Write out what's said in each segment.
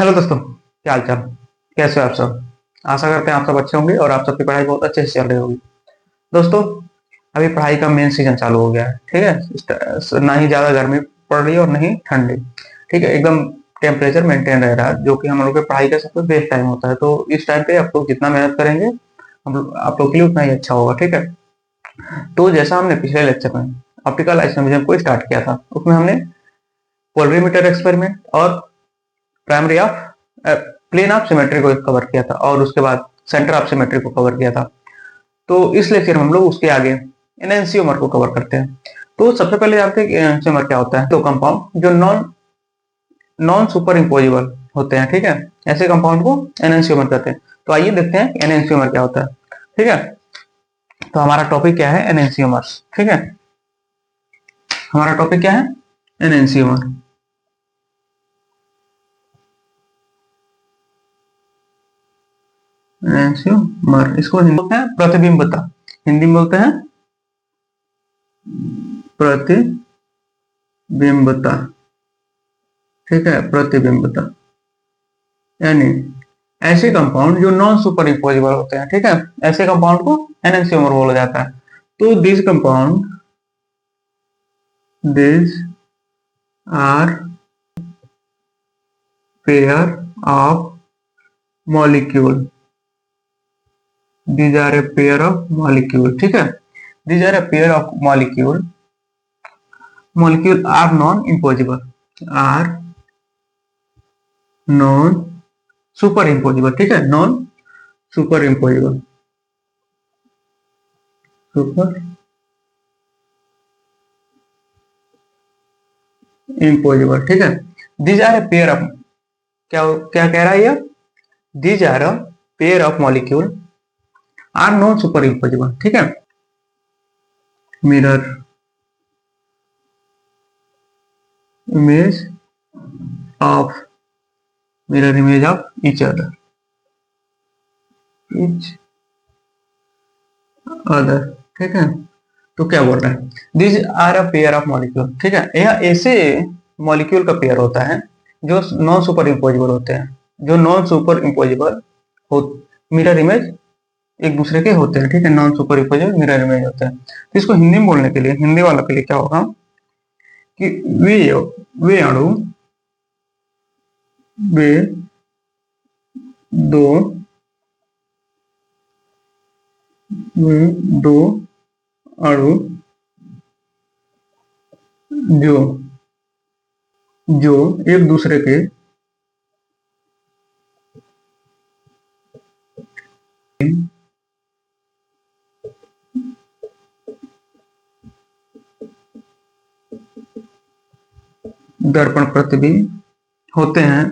Hello दोस्तों, क्या हाल चाल। कैसे हो आप सब। आशा करते हैं आप सब अच्छे होंगे और आप सबकी पढ़ाई बहुत अच्छे से चल रही होगी। दोस्तों, अभी पढ़ाई का मेन सीजन चालू हो गया है। ठीक है, ना ही ज्यादा गर्मी पड़ रही है और नहीं ठंडी। ठीक है, एकदम टेम्परेचर मेंटेन रह रहा है, जो कि हम लोग के पढ़ाई का सबसे बेस्ट टाइम होता है। तो इस टाइम पे आप लोग जितना मेहनत करेंगे आप लोग के लिए उतना ही अच्छा होगा। ठीक है, तो जैसा हमने पिछले लेक्चर में ऑप्टिकल आइसोमेरिज्म को स्टार्ट किया था, उसमें हमने पोलरीमीटर एक्सपेरिमेंट और primary of plane of symmetry को कवर किया था, और उसके बाद सेंटर ऑफ सिमेट्री को कवर किया था। तो इस लेक्चर में हम लोग उसके आगे एनएनसीओमर को कवर करते हैं। तो सबसे पहले जानते हैं कि एनएनसीओमर क्या होता है। तो कंपाउंड जो नॉन नॉन सुपर इम्पोजिबल होते हैं, ठीक है, ऐसे कंपाउंड को एनएनसीओमर कहते हैं। तो आइए देखते हैं एनएनसीओमर क्या होता है। ठीक है, तो हमारा टॉपिक क्या है, एनएनसीओमर्स। ठीक है, हमारा टॉपिक क्या है, एनएनसीओमर। एनएनसीओमर, इसको हिंदी बोलते हैं प्रतिबिंबता। हिंदी में बोलते हैं प्रतिबिंबता। ठीक है, प्रतिबिंबता यानी ऐसे कंपाउंड जो नॉन सुपर इम्पोजिबल होते हैं। ठीक है, ऐसे कंपाउंड को एनएनसीओमर बोला जाता है। तो this are pair of molecule these are a pair of molecule। ठीक है, these are a pair of molecule are non impossible, are non super impossible। ठीक है, non super impossible, super impossible। ठीक है, these are a pair of, क्या क्या कह रहा है ये, these are a pair of molecule are non super impossible। ठीक है, mirror image of mirror image of each other, each other। ठीक है, तो क्या बोल रहा है, this are a pair of molecule. ठीक है, यह ऐसे मॉलिक्यूल का पेयर होता है जो नॉन सुपर इम्पोजिबल होते हैं, जो नॉन सुपर इम्पोजिबल हो, मिरर इमेज एक दूसरे के होते हैं। ठीक है, non super imposable mirror image होते हैं। तो इसको हिंदी में बोलने के लिए, हिंदी वालों के लिए क्या होगा कि वे अणु, वे दो वे दो अणु जो जो एक दूसरे के दर्पण प्रतिबिंब होते हैं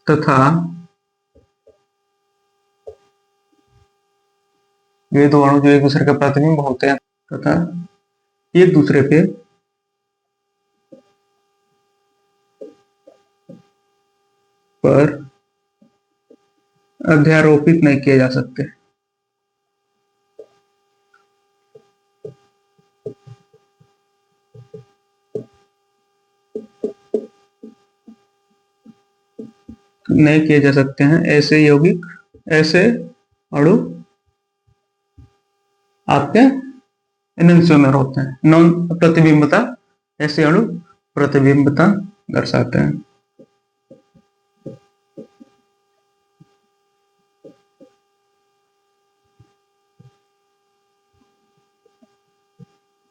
तथा ये दो अणु जो एक दूसरे के प्रतिबिंब होते हैं तथा एक दूसरे पे पर अध्यारोपित नहीं किए जा सकते। नहीं किए जा सकते हैं ऐसे यौगिक, ऐसे अणु आपके एनएनसीओमर होते हैं। नॉन प्रतिबिंबता, ऐसे अणु प्रतिबिंबता दर्शाते हैं।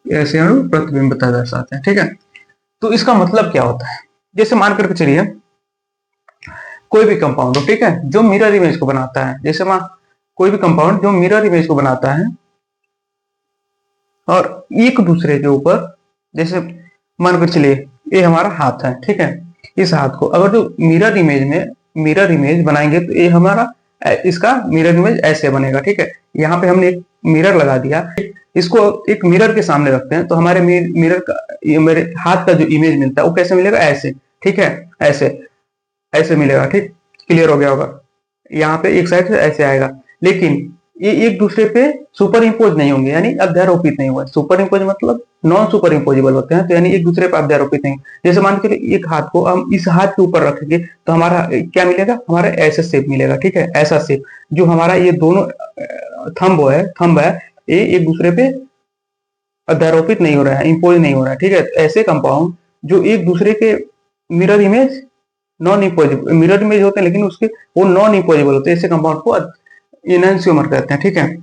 ऐसे अणु प्रतिबिंबता दर्शाते हैं। ठीक है, तो इसका मतलब क्या होता है, जैसे मान करके चलिए कोई भी कंपाउंड हो, ठीक है, जो मिरर इमेज को बनाता है। जैसे मान कोई भी कंपाउंड जो मिरर इमेज को बनाता है और एक दूसरे के ऊपर, जैसे मान कर चलिए ये हमारा हाथ है। ठीक है, इस हाथ को अगर जो मिरर इमेज बनाएंगे तो ये हमारा इसका मिरर इमेज ऐसे बनेगा। ठीक है, यहाँ पे हमने एक मिरर लगा दिया, इसको एक मिरर के सामने रखते हैं तो हमारे मिरर का, ये मेरे हाथ का जो इमेज मिलता है वो कैसे मिलेगा, ऐसे। ठीक है, ऐसे ऐसे मिलेगा। ठीक, क्लियर हो गया होगा। यहाँ पे एक साइड से ऐसे आएगा, लेकिन ये एक दूसरे पे सुपर इम्पोज नहीं होंगे, यानी अध्यारोपित नहीं हुआ। सुपर इम्पोज मतलब नॉन सुपर इम्पोजेबल होते हैं, तो यानी एक दूसरे पर अध्यारोपित नहीं। जैसे मान के एक हाथ को हम इस हाथ के ऊपर रखेंगे तो हमारा क्या मिलेगा, हमारा ऐसा शेप मिलेगा, ठीक है, ऐसा शेप। जो हमारा ये दोनों थंब है ये एक दूसरे पे अध्यारोपित नहीं हो रहा है, इम्पोज नहीं हो रहा है, ठीक है। ऐसे कंपाउंड जो एक दूसरे के mirror image non imposable, mirror image होते हैं लेकिन उसके वो नॉन इम्पोजेबल होते हैं, ऐसे कंपाउंड को एनहांसियोमर कहते हैं, ठीक है।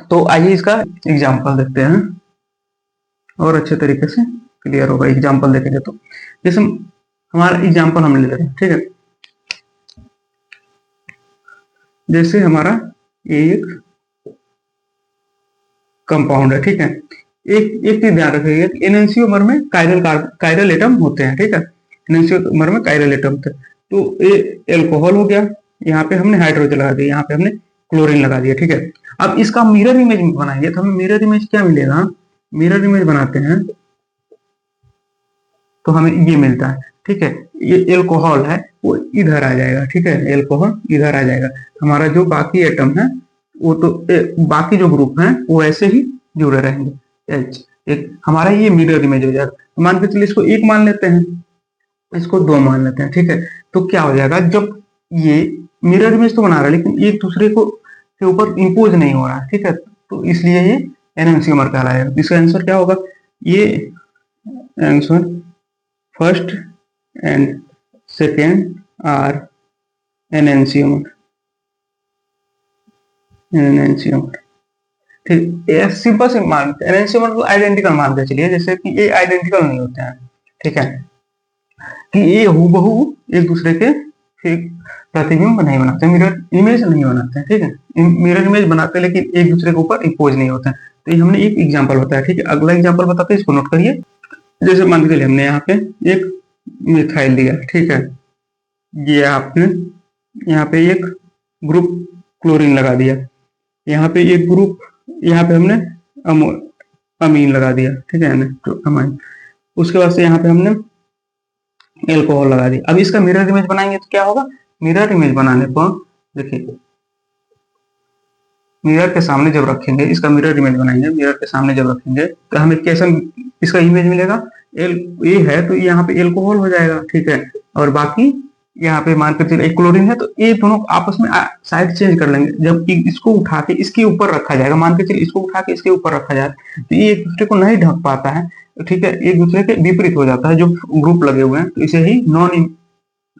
तो आइए इसका एग्जांपल देखते हैं और अच्छे तरीके से क्लियर होगा। एग्जांपल देखेंगे तो जैसे हमारा एग्जांपल हम ले लेते हैं, ठीक है। जैसे हमारा एक कंपाउंड है, ठीक है। एक चीज ध्यान रखिएगा, एनहांसियोमर में कायरल एटम होते हैं, ठीक है। एनहांसियोमर में कायरल एटम होते हैं। तो ये एल्कोहल हो गया, यहाँ पे हमने हाइड्रोजन लगा दिया, यहाँ पे हमने क्लोरीन लगा दिया, ठीक है। अब इसका मिरर इमेज बनाएंगे तो हमें मिरर इमेज क्या मिलेगा, मिरर इमेज बनाते हैं तो हमें ये मिलता है, ठीक है। ये एल्कोहल है वो इधर आ जाएगा, ठीक है, एल्कोहल इधर आ जाएगा। हमारा जो बाकी एटम है वो तो बाकी जो ग्रुप है वो ऐसे ही जुड़े रहेंगे। एच एक हमारा ये मिरर इमेज हो जाएगा। तो मान के चलिए इसको एक मान लेते हैं, इसको दो मान लेते हैं, ठीक है। तो क्या हो जाएगा, जब ये मिरर इमेज तो बना रहा है लेकिन एक दूसरे को के ऊपर इम्पोज नहीं हो रहा है, ठीक है। तो इसलिए ये एनहांसियोमर कहलाएगा। इसका आंसर क्या होगा, ये answer first and second are enantiomer, enantiomer, ठीक। ये सिंपल से मान एनहांसियोमर को आइडेंटिकल मान के चलिए, जैसे कि ये आइडेंटिकल नहीं होते हैं, ठीक है, कि ये हूबहू एक दूसरे के प्रतिबिंब नहीं बनाते, मिरर इमेज नहीं बनाते हैं, ठीक है। मिरर इमेज बनाते हैं लेकिन एक दूसरे के ऊपर इम्पोज नहीं होते हैं। तो ये हमने एक एग्जांपल बताया, ठीक है। अगला एग्जांपल बताते हैं, इसको नोट करिए। जैसे मान के चलिए हमने यहाँ पे एक मिथाइल दिया, ठीक है। ये आपने यहाँ पे एक ग्रुप क्लोरीन लगा दिया, यहाँ पे एक ग्रुप, यहाँ पे हमने अमीन लगा दिया, ठीक है, तो अमाइन। उसके बाद से यहाँ पे हमने एल्कोहल लगा दिया। अब इसका मिरर इमेज बनाएंगे तो क्या होगा, मिरर इमेज बनाने पर देखिए, मिरर के सामने जब रखेंगे, इसका मिरर इमेज बनाएंगे, मिरर के सामने जब रखेंगे तो हमें कैसा इसका इमेज मिलेगा, ए है तो यहाँ पे एल्कोहल हो जाएगा, ठीक है। और बाकी यहाँ पे मान कर चलिए क्लोरीन है तो ये दोनों आपस में साइड चेंज कर लेंगे। जब इसको उठा के इसके ऊपर रखा जाएगा, मान के चलिए इसको उठा के इसके ऊपर रखा जाए तो ये एक दूसरे को नहीं ढक पाता है, ठीक है, एक दूसरे के विपरीत हो जाता है जो ग्रुप लगे हुए हैं। तो इसे ही नॉन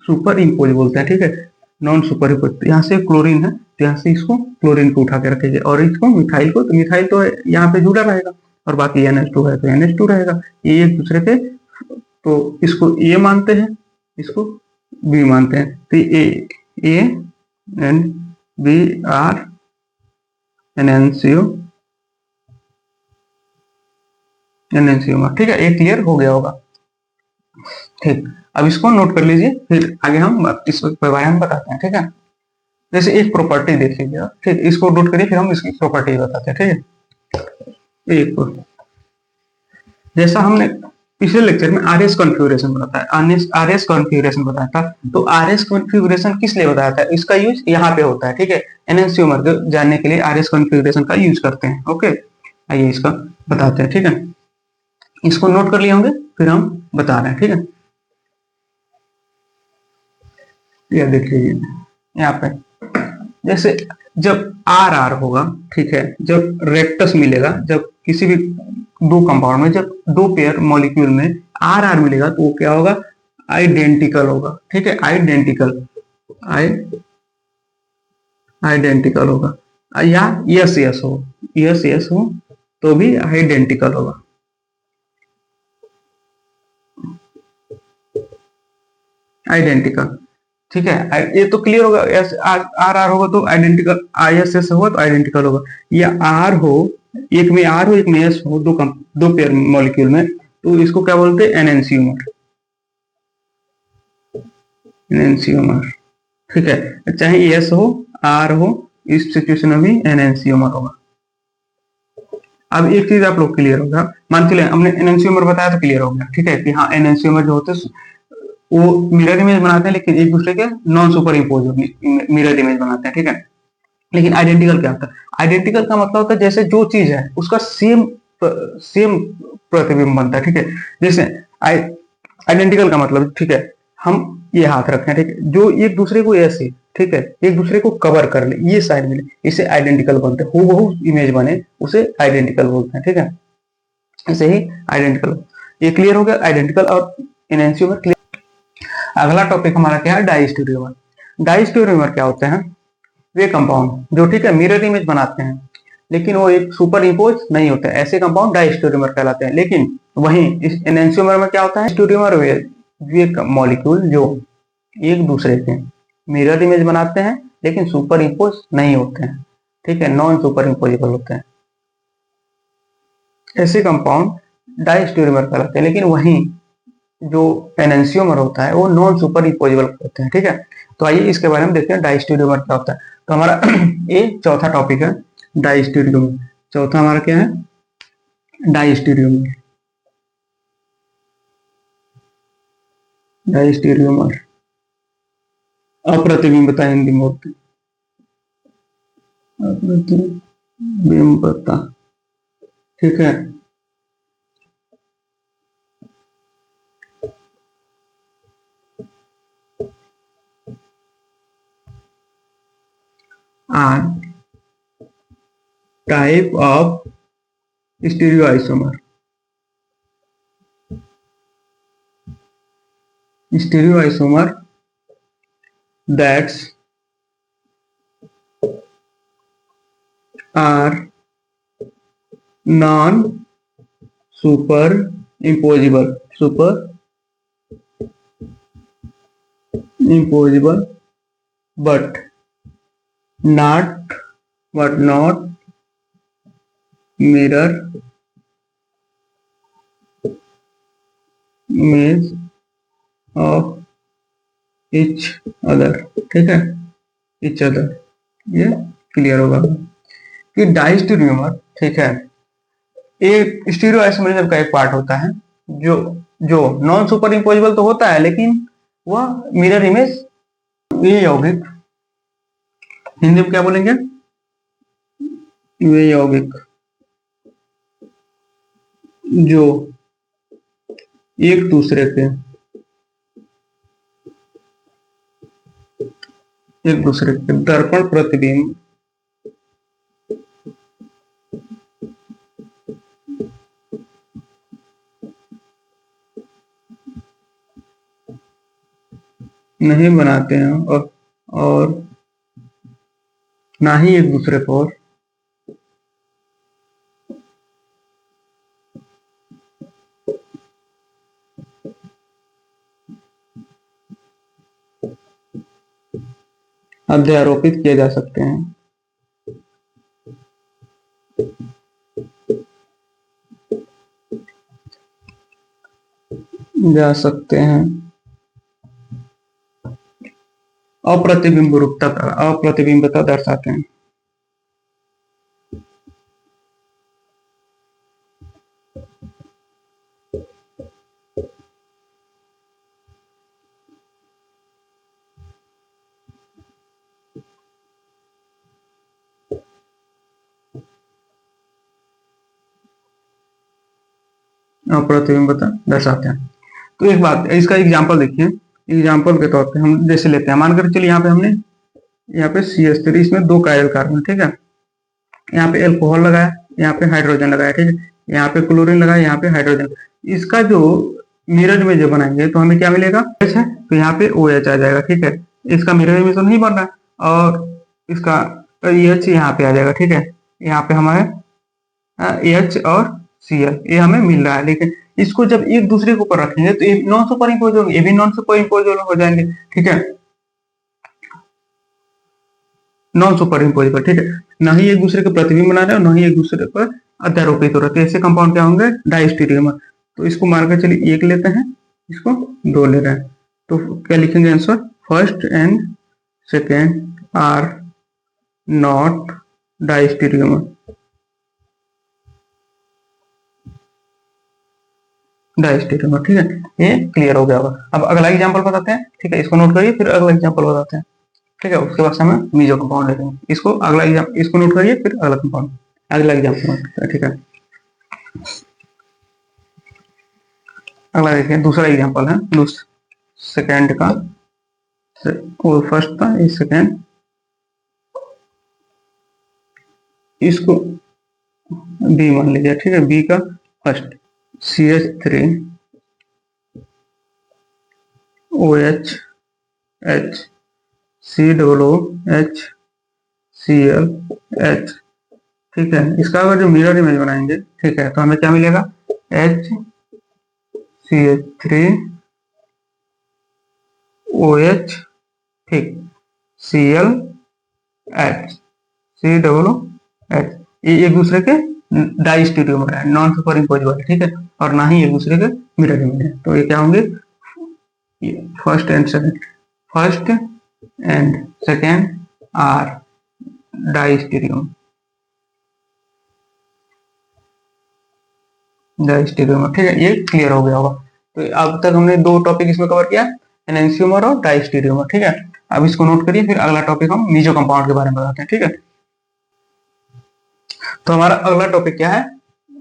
सुपर इम्पोज बोलते हैं, ठीक है, नॉन सुपर इम्पोज। यहाँ से क्लोरीन है तो यहाँ से इसको क्लोरीन को उठा के रखेंगे और इसको मिथाइल को, तो मिथाइल तो यहाँ पे जुड़ा रहेगा और बाकी NH2 है तो NH2 रहेगा। ये एक दूसरे के, तो इसको ए मानते हैं, इसको बी मानते हैं। तो ए एंड बी आर एनहांसियोमर, ठीक है। ये क्लियर हो गया होगा, ठीक। अब इसको नोट कर लीजिए, फिर आगे हम इसके बारे में बताते हैं, ठीक है। जैसे एक प्रॉपर्टी देख लीजिए, ठीक, इसको नोट करिए फिर हम इसकी प्रॉपर्टी बताते हैं, ठीक है। एक जैसा हमने पिछले लेक्चर में आरएस कॉन्फ़िगरेशन बताया, आरएस कॉन्फ़िगरेशन बताया था, तो आरएस कॉन्फ़िगरेशन किस लिए बताया था, इसका यूज यहाँ पे होता है, ठीक है। एनहांसियोमर को जानने के लिए आरएस कॉन्फ़िगरेशन का यूज करते हैं, ओके। आइए इसका बताते हैं, ठीक है। इसको नोट कर लिए होंगे फिर हम बता रहे हैं, ठीक है। ये देख लीजिए यहाँ पे, जैसे जब आर आर होगा, ठीक है, जब रेक्टस मिलेगा, जब किसी भी दो कंपाउंड में जब दो पेयर मॉलिक्यूल में आर आर मिलेगा तो वो क्या होगा, आइडेंटिकल होगा, ठीक है, आइडेंटिकल होगा, या यस यस हो तो भी आइडेंटिकल होगा, आइडेंटिकल, ठीक है। ये तो क्लियर होगा, एस आर आर होगा तो आइडेंटिकल, आई एस एस होगा तो आइडेंटिकल होगा, या आर हो, एक में आर हो एक में एस हो, दो पेयर मॉलिक्यूल में, तो इसको क्या बोलते हैं, एनहांसियोमर, एनहांसियोमर, ठीक है। चाहे एस हो आर हो, इस सिचुएशन में भी एनहांसियोमर होगा। अब एक चीज आप लोग क्लियर होगा, मान चलिए हमने एनहांसियोमर बताया तो क्लियर हो गया, ठीक है, कि हाँ एनहांसियोमर जो होते हैं वो मिरर इमेज बनाते हैं लेकिन एक दूसरे के non super impose mirror image बनाते हैं, ठीक है। लेकिन आइडेंटिकल क्या होता है? आइडेंटिकल का मतलब होता है जैसे जो चीज है उसका सेम सेम प्रतिबिंब बनता है, ठीक है। जैसे आइडेंटिकल का मतलब, ठीक है, हम ये हाथ रखें, ठीक है, जो एक दूसरे को ऐसे, ठीक है, एक दूसरे को कवर कर ले, ये साइड में ले, इसे आइडेंटिकल बनते हैं, हूबहू इमेज बने, उसे आइडेंटिकल बोलते हैं, ठीक है। ऐसे ही आइडेंटिकल, ये क्लियर हो गया आइडेंटिकल और इनएंशियोमर क्लियर। अगला टॉपिक हमारा क्या है? डाइस्टेरियोमर। डाइस्टेरियोमर क्या होते हैं? वे कंपाउंड जो, ठीक है, मिरर इमेज बनाते हैं लेकिन वो एक सुपर इम्पोज नहीं होते, ऐसे कंपाउंड डाइस्टेरियोमर कहलाते हैं। लेकिन वहीं इस एनेंशियोमर में क्या होता है? स्टेरियोमर वे मॉलिक्यूल जो एक दूसरे के मिरर इमेज बनाते हैं लेकिन सुपर इम्पोज नहीं होते हैं, ठीक है, नॉन सुपर इम्पोजेबल होते हैं, ऐसे कंपाउंड डाइस्टेरियोमर कहलाते हैं। लेकिन वहीं जो एनेंशियोमर होता है वो नॉन सुपर इम्पोजेबल होते हैं, ठीक है। तो आइए इसके बारे में देखते हैं डाइस्टेरियोमर क्या होता है। तो हमारा ये चौथा टॉपिक है डाइस्टेरियोमर। चौथा हमारा क्या है? डाइस्टेरियोमर। डाइस्टेरियोमर अप्रतिबिंबता हिंदी में होती है, अप्रतिबिंबता, ठीक है। Are type of stereoisomer. Stereoisomer that's are non super imposable but not mirror image of each other, ठीक है, each other। ये क्लियर होगा कि डाइस्टेरियोमर, ठीक है, एक स्टीरियोआइसोमरिज्म का एक पार्ट होता है जो जो नॉन सुपर इम्पोजिबल तो होता है लेकिन वह मिरर इमेज, ये यौगिक, हिंदी में क्या बोलेंगे? वे यौगिक जो एक दूसरे के दर्पण प्रतिबिंब नहीं बनाते हैं और ना ही एक दूसरे को अध्यारोपित किए जा सकते हैं। अप्रतिबिंबता दर्शाते हैं। अप्रतिबिंबता दर्शाते हैं। तो एक बात, इसका एग्जाम्पल देखिए, एग्जाम्पल के तौर पे हम जैसे लेते हैं, मानकर चलिए यहाँ पे हमने यहाँ पे CH3, इसमें 2 कायल कार्बन, ठीक है, यहाँ पे एल्कोहल लगाया, यहाँ पे हाइड्रोजन लगाया, ठीक है, यहाँ पे क्लोरीन लगाया, यहाँ पे हाइड्रोजन। इसका जो मिरर इमेज बनाएंगे तो हमें क्या मिलेगा? H है तो यहाँ पे OH आ जाएगा, ठीक है, इसका मिरर इमेज तो नहीं बन रहा है, और इसका EH यहाँ पे आ जाएगा, ठीक है, यहाँ पे हमारे H और Cl ये हमें मिल रहा है। लेकिन इसको जब एक दूसरे के ऊपर रखेंगे तो ये नॉन सुपर इम्पोज होंगे, ये भी नॉन सुपर इम्पोज हो जाएंगे, ठीक है, नॉन सुपर इम्पोजेबल, ठीक है, ना ही एक दूसरे के प्रतिबिंब बना रहे हैं और ना ही एक दूसरे पर अध्यारोपित हो रहे हैं। ऐसे कंपाउंड क्या होंगे? डाइस्टेरियोमर। तो इसको मानकर चलिए 1 लेते हैं, इसको 2 ले रहे हैं, तो क्या लिखेंगे answer? First and second are not diastereomer. Diastereomer, ठीक है, ये क्लियर हो गया होगा। अब अगला एग्जांपल बताते हैं, ठीक है, इसको नोट करिए, फिर अगला एग्जांपल बताते हैं। ठीक है, उसके बाद से हमें मीजो कंपाउंड लिखेंगे। इसको अगला एग्जाम, इसको नोट करिए, फिर अगला कंपाउंड, अगला एग्जाम्पल, ठीक है। अगला देखिए, दूसरा एग्जाम्पल है सेकेंड का, वो फर्स्ट था, ये सेकेंड। इसको बी मान लीजिए, ठीक है। बी का first CH3 OH H COOH Cl H, ठीक है। इसका अगर जो मिरर इमेज बनाएंगे, ठीक है, तो हमें क्या मिलेगा, HCH3 OH, ठीक, Cl H COOH, ये एक दूसरे के डाई स्टीरियोमर है, नॉन सुपरिंपोज वाले, ठीक है, और ना ही एक दूसरे के मिरर इमेज है। तो ये क्या होंगे, first and second, first and second are diastereomer, ठीक है। ये क्लियर हो गया होगा। तो अब तक हमने दो टॉपिक इसमें कवर किया, एनेंशियोमर और डाइस्टीरियोमर, ठीक है। अब इसको नोट करिए, फिर अगला टॉपिक हम मीजो कंपाउंड के बारे में बताते हैं, ठीक है। तो हमारा अगला टॉपिक क्या है,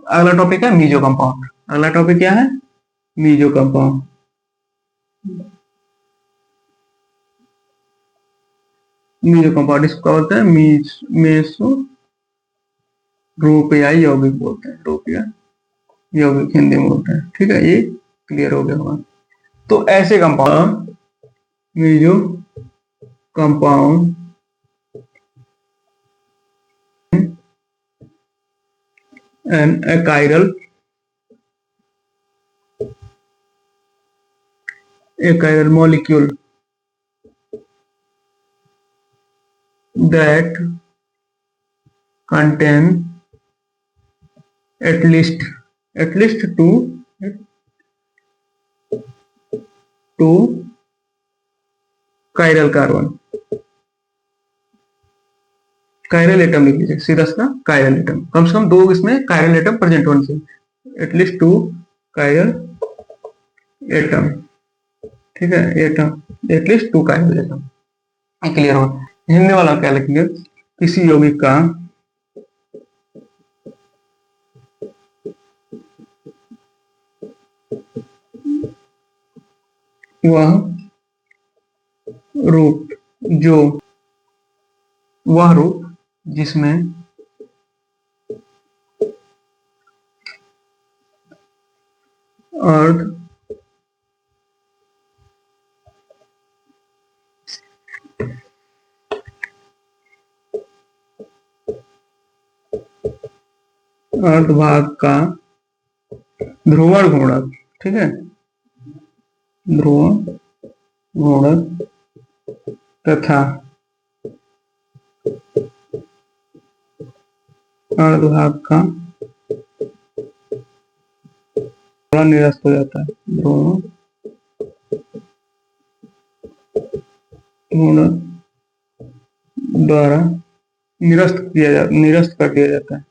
अगला टॉपिक है मीजो कंपाउंड। अगला टॉपिक क्या है, मीजो कंपाउंड। मीजो कंपाउंड इसको बोलते हैं मेसो रूपियाई यौगिक बोलते हैं, रूपिया यौगिक हिंदी में बोलते हैं, ठीक है। ये क्लियर हो गया होगा। तो ऐसे compound, meso compound and achiral molecule that contain at least two chiral carbon, chiral atom लिख लीजिए सीधा सा, कायरल एटम, कम से कम दो इसमें कायरल एटम प्रेजेंट होने चाहिए, एटलीस्ट 2 कायरल एटम, ठीक है। Atom, at least 2 chiral atom, clear हो। हिंदी वाला क्या लिखेंगे, किसी यौगिक का वह रूप जिसमें अर्ध अर्धभाग का ध्रुवण गुणक, ठीक है, ध्रुवण गुणक तथा अर्धभाग का निरस्त हो जाता है, ध्रुवण गुणक द्वारा निरस्त कर दिया जाता है।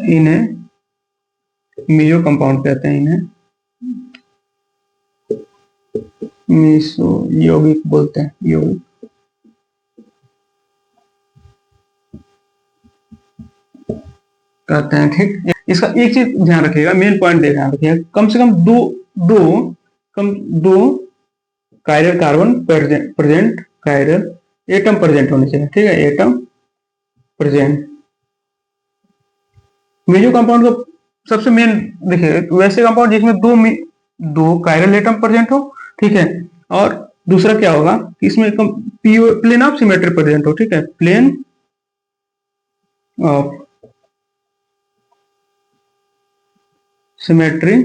इन्हें मीजो कंपाउंड कहते हैं, इन्हें मीसो यौगिक बोलते हैं, यौगिक कहते हैं, ठीक। इसका एक चीज ध्यान रखिएगा, मेन पॉइंट ध्यान रखिएगा, कम से कम दो chiral carbon present, chiral atom present होने चाहिए, ठीक है, एटम प्रेजेंट। मीजो कंपाउंड का सबसे मेन देखिए, वैसे कंपाउंड जिसमें दो कायरल एटम प्रेजेंट हो, ठीक है, और दूसरा क्या होगा कि इसमें प्लेन ऑफ सिमेट्री प्रेजेंट हो, ठीक है, प्लेन ऑफ सिमेट्री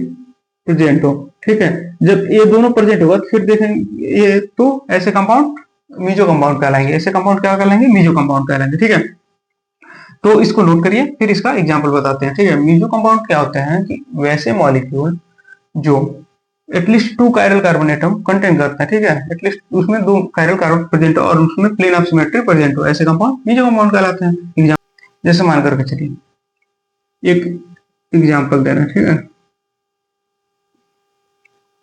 प्रेजेंट हो, ठीक है। जब ये दोनों प्रेजेंट होगा फिर देखेंगे ये, तो ऐसे कंपाउंड मीजो कंपाउंड कहलाएंगे, ऐसे कंपाउंड क्या कहलाएंगे, मीजो कंपाउंड कहलाएंगे, ठीक है। तो इसको नोट करिए, फिर इसका एग्जांपल बताते हैं, ठीक है। मीजो कंपाउंड क्या होते हैं कि वैसे मॉलिक्यूल जो at least 2 chiral carbon atom contain करता है, ठीक है, एटलीस्ट उसमें 2 कायरल कार्बन प्रेजेंट हो और उसमें प्लेन ऑफ सिमेट्री प्रेजेंट हो, ऐसे कंपाउंड मीजो कंपाउंड कहलाते हैं। एग्जाम्पल जैसे मान करके चलिए, एक एग्जाम्पल दे रहे हैं, ठीक है।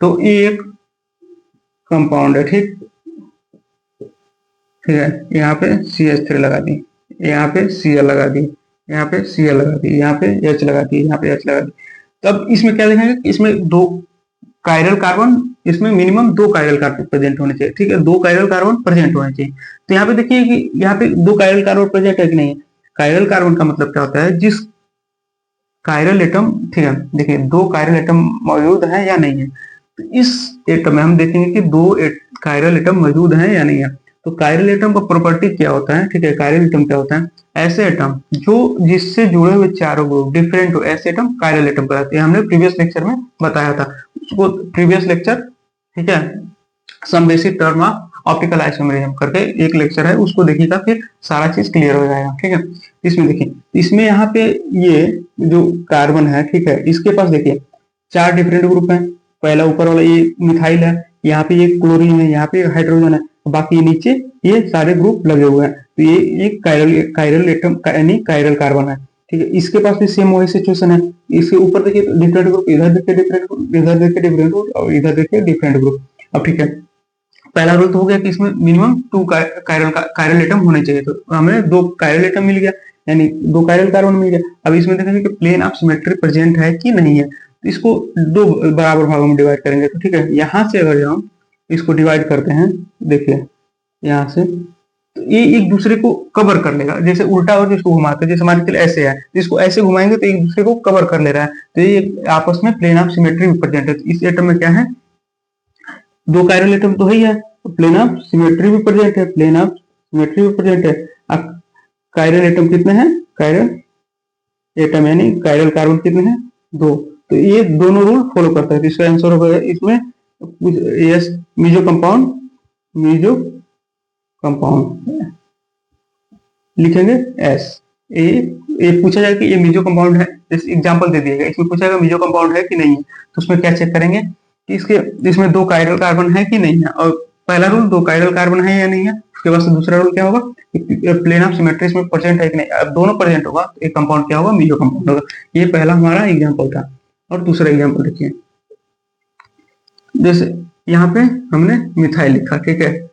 तो ये एक कंपाउंड है, ठीक ठीक है। यहाँ पे CH3 लगा दी, यहाँ पे Cl लगा दी, यहाँ पे Cl लगा दी, यहाँ पे H लगा दी, यहाँ पे H लगा दी। तब इसमें क्या देखेंगे कि इसमें दो कायरल कार्बन, इसमें मिनिमम दो कायरल कार्बन प्रेजेंट होने चाहिए, ठीक है, दो कायरल कार्बन प्रेजेंट होने चाहिए। तो यहाँ पे देखिए कि यहाँ पे दो कायरल कार्बन प्रेजेंट है कि नहीं है। कायरल कार्बन का मतलब क्या होता है, जिस कायरल एटम, ठीक है, देखिए दो कायरल एटम मौजूद है या नहीं है। तो इस एटम में हम देखेंगे कि दो कायरल एटम मौजूद है या नहीं है। तो कायरल एटम का प्रॉपर्टी क्या होता है, ठीक है, कायरल एटम क्या होता है, ऐसे एटम जो जिससे जुड़े हुए चारों ग्रुप डिफरेंट हो, ऐसे एटम कायरल एटम कहलाते हैं। हमने प्रीवियस लेक्चर में बताया था उसको, प्रीवियस लेक्चर, ठीक है, some basic term of optical isomerism करके एक लेक्चर है, उसको देखिएगा, फिर सारा चीज क्लियर हो जाएगा, ठीक है। इसमें देखिए, इसमें यहाँ पे ये जो कार्बन है, ठीक है, इसके पास देखिए चार डिफरेंट ग्रुप हैं। पहला ऊपर वाला ये मिथाइल है, यहाँ पे ये क्लोरीन है, यहाँ पे हाइड्रोजन है, बाकी नीचे ये सारे ग्रुप लगे हुए हैं। तो ये एक कायरल एटम यानी कायरल कार्बन है, ठीक है। इसके पास भी सेम वही सिचुएशन है। इसके ऊपर देखिए डिफरेंट ग्रुप, इधर देखिए डिफरेंट ग्रुप, इधर देखिए डिफरेंट ग्रुप, और इधर देखिए डिफरेंट ग्रुप। अब ठीक है, पहला रूल तो हो गया कि इसमें मिनिमम टू कायरल एटम होने चाहिए। तो हमें दो कायरल एटम मिल गया, यानी दो कायरल कार्बन मिल गया। अब इसमें देखेंगे कि प्लेन ऑफ सिमेट्री प्रेजेंट है कि नहीं है। तो इसको दो बराबर भागों में डिवाइड करेंगे। तो ठीक है, यहां से अगर हम इसको डिवाइड करते हैं, देखिए यहाँ से, तो ये एक दूसरे को कवर कर लेगा। जैसे उल्टा और जिसको घुमाते हैं, जैसे मान के चलिए ऐसे है, इसको ऐसे घुमाएंगे तो एक दूसरे को कवर कर ले रहा है। तो ये आपस में प्लेन ऑफ सिमेट्री प्रेजेंट है। तो इस एटम में क्या है, दो कायरल एटम तो ही है, प्लेन ऑफ सिमेट्री भी प्रेजेंट है, प्लेन ऑफ सिमेट्री भी प्रेजेंट है। अब कायरल एटम कितने हैं, कायरल एटम यानी कायरल कार्बन कितने हैं, दो। तो ये दोनों रूल फॉलो करता है। तो इसका आंसर होगा इसमें yes, meso compound, meso compound लिखेंगे एस। ये पूछा जाएगा कि ये मीजो कंपाउंड है, जैसे एग्जांपल दे दिएगा, इसमें पूछा जाएगा मीजो कंपाउंड है कि नहीं है। तो उसमें क्या चेक करेंगे कि इसमें दो कायरल कार्बन है कि नहीं है। और पहला रूल दो कायरल कार्बन है या नहीं है। उसके बाद से दूसरा रूल क्या होगा, प्लेन ऑफ सिमेट्री इसमें प्रेजेंट है कि नहीं। अब दोनों प्रेजेंट होगा तो एक कंपाउंड क्या होगा, मीजो कंपाउंड होगा। ये पहला हमारा एग्जाम्पल था। और दूसरा एग्जाम्पल देखिए, जैसे यहाँ पे हमने मिथाइल लिखा, ठीक है,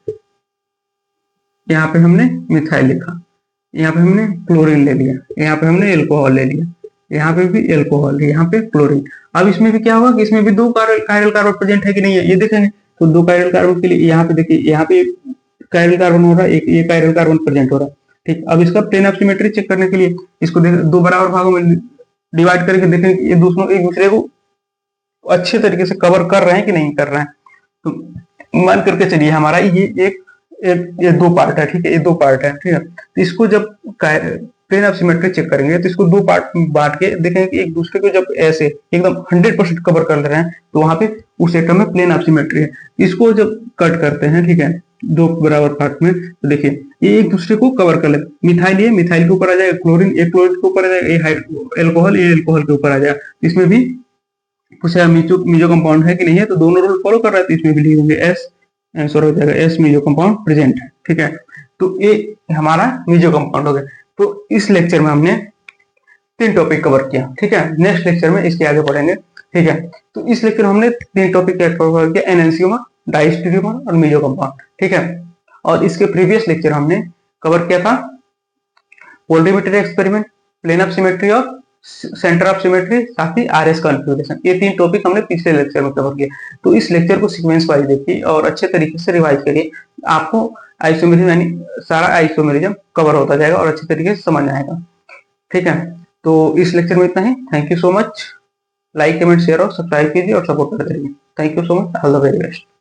यहाँ पे हमने मिथाइल लिखा, यहाँ पे हमने क्लोरीन ले लिया, यहाँ पे हमने एल्कोहल ले लिया, यहाँ पे भी एल्कोहल, यहाँ पे क्लोरीन। अब इसमें भी क्या होगा कि इसमें भी दो कायरल कार्बन प्रेजेंट है कि नहीं है, ये देखेंगे। तो दो कायरल कार्बन के लिए यहाँ पे देखिए, यहाँ पे कायरल कार्बन हो रहा है, एक ये कायरल कार्बन प्रेजेंट हो रहा है, ठीक। अब इसका प्लेन ऑफ सिमेट्री चेक करने के लिए इसको दो बराबर भागों में डिवाइड करके देखेंगे कि ये दूसरों एक दूसरे को अच्छे तरीके से कवर कर रहे हैं कि नहीं कर रहे हैं। तो मान करके चलिए हमारा ये दो पार्ट है, ठीक है, ये दो पार्ट है, ठीक है। तो इसको जब प्लेन ऑफ सिमेट्री चेक करेंगे तो इसको दो पार्ट बांट के देखेंगे कि एक दूसरे को जब ऐसे एकदम 100% कवर कर ले रहे हैं, तो वहां पे उस एटम में प्लेन ऑफ सिमेट्री है। इसको जब कट करते हैं, ठीक है, दो बराबर पार्ट में, तो देखिए ये एक दूसरे को कवर कर ले। मिथाइल ये मिथाइल के ऊपर आ जाएगा, क्लोरीन ये क्लोरीन के ऊपर आ जाएगा, ये एल्कोहल ये एल्कोहल के ऊपर आ जाएगा। इसमें भी पूछा मीजो कंपाउंड है कि नहीं है, तो दोनों रूल फॉलो कर रहा है, तो इसमें भी लिख देंगे एस। आंसर हो जाएगा एस, मीजो कंपाउंड प्रेजेंट है, ठीक है। तो ये हमारा मीजो कंपाउंड हो गया। तो इस लेक्चर में हमने तीन टॉपिक कवर किया, ठीक है। नेक्स्ट लेक्चर में इसके आगे पढ़ेंगे, ठीक है। तो इस लेक्चर में हमने तीन टॉपिक कवर किया, एनएनसीओमर, डायस्टेरियोमर और मीजो कंपाउंड, ठीक है। और इसके प्रीवियस लेक्चर हमने कवर किया था polarimetry experiment, plane of symmetry और सेंटर ऑफ सिमेट्री, साथ ही आरएस कॉन्फ़िगरेशन। ये तीन टॉपिक हमने पिछले लेक्चर में कवर किए। तो इस लेक्चर को सीक्वेंस वाइज देखिए और अच्छे तरीके से रिवाइज करिए, आपको आइसोमेरिज्म यानी सारा आइसोमेरिज्म कवर होता जाएगा और अच्छे तरीके से समझ आएगा, ठीक है। तो इस लेक्चर में इतना ही। Thank you so much. Like comment share और सब्सक्राइब कीजिए और सपोर्ट करते रहिए। Thank you so much, all the very best.